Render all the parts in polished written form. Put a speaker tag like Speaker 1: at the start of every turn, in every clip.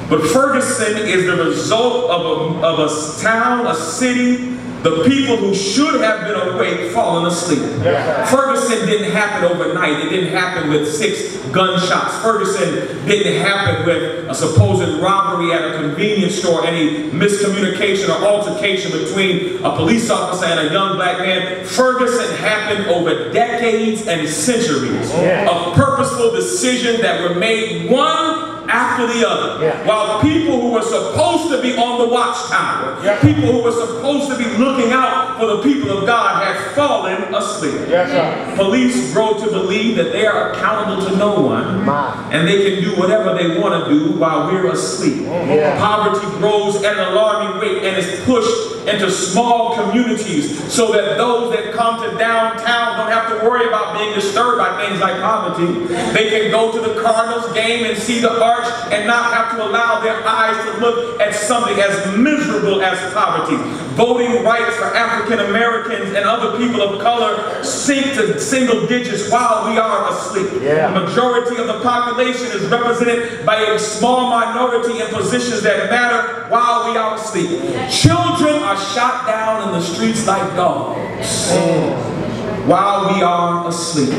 Speaker 1: But Ferguson is the result of a town, a city, the people who should have been awake falling asleep. Ferguson didn't happen overnight. It didn't happen with 6 gunshots. Ferguson didn't happen with a supposed robbery at a convenience store, any miscommunication or altercation between a police officer and a young black man. Ferguson happened over decades and centuries of purposeful decisions that were made one after the other. While people who were supposed to be on the watchtower, people who were supposed to be looking out for the people of God, had fallen asleep. Police grow to believe that they are accountable to no one, and they can do whatever they want to do while we're asleep. Poverty grows at an alarming rate and is pushed into small communities so that those that come to downtown don't have to worry about being disturbed by things like poverty. They can go to the Cardinals game and see the arch and not have to allow their eyes to look at something as miserable as poverty. Voting rights for African Americans and other people of color sink to single digits while we are asleep. The majority of the population is represented by a small minority in positions that matter while we are asleep. Children are shot down in the streets like dogs while we are asleep.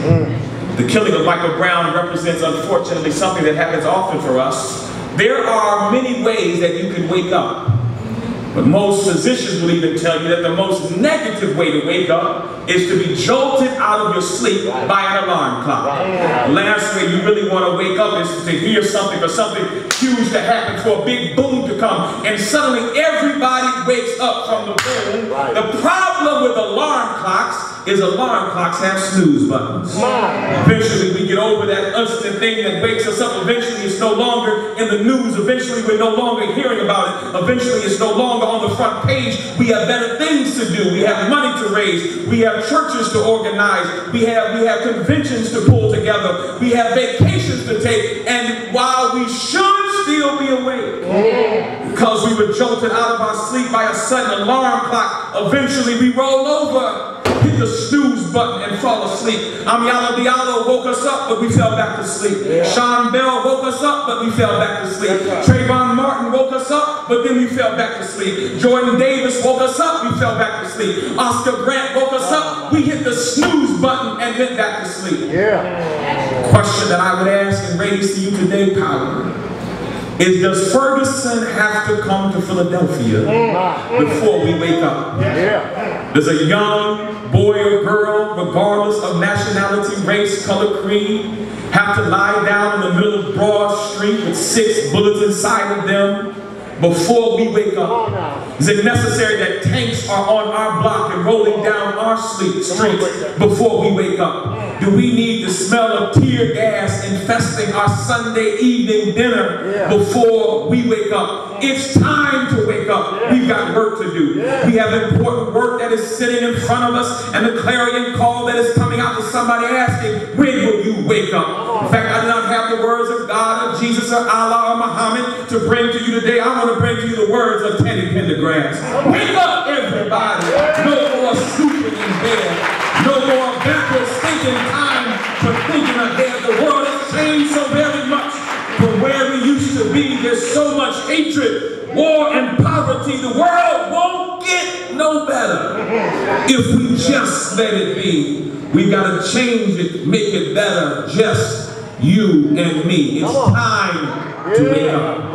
Speaker 1: The killing of Michael Brown represents, unfortunately, something that happens often for us. There are many ways that you can wake up. But most physicians will even tell you that the most negative way to wake up is to be jolted out of your sleep by an alarm clock. The last way you really want to wake up is to hear something or something huge to happen, for a big boom to come, and suddenly everybody wakes up from the boom. The problem with alarm clocks is alarm clocks have snooze buttons. Eventually we get over that instant thing that wakes us up. Eventually it's no longer in the news. Eventually we're no longer hearing about it. Eventually it's no longer on the front page. We have better things to do. We have money to raise. We have churches to organize. We have conventions to pull together. We have vacations to take. And while we should still be awake, because we were jolted out of our sleep by a sudden alarm clock, eventually we roll over, hit the snooze button, and fall asleep. Amiala Diallo woke us up, but we fell back to sleep. Sean Bell woke us up, but we fell back to sleep. Trayvon Martin woke us up, but then we fell back to sleep. Jordan Davis woke us up, we fell back to sleep. Oscar Grant woke us up, we hit the snooze button and went back to sleep. The question that I would ask and raise to you today, Power, is, does Ferguson have to come to Philadelphia before we wake up? Does a young boy or girl, regardless of nationality, race, color, creed, have to lie down in the middle of Broad Street with 6 bullets inside of them before we wake up? Is it necessary that tanks are on our block and rolling down our streets before we wake up? Do we need the smell of tear gas infesting our Sunday evening dinner before we wake up? It's time to wake up. We've got work to do. We have important work that is sitting in front of us, and the clarion call that is coming out to somebody asking, when will you wake up? In fact, I do not have the words of God or Jesus or Allah or Muhammad to bring to you today. I want to bring to you the words of Teddy Pendergrass. Wake up, everybody. No more sleeping in bed. No more backwards thinking time for thinking ahead. The world has changed so very much from where we used to be. There's so much hatred, war, and poverty. The world won't get no better if we just let it be. We've got to change it, make it better. Just you and me. It's time to wake up.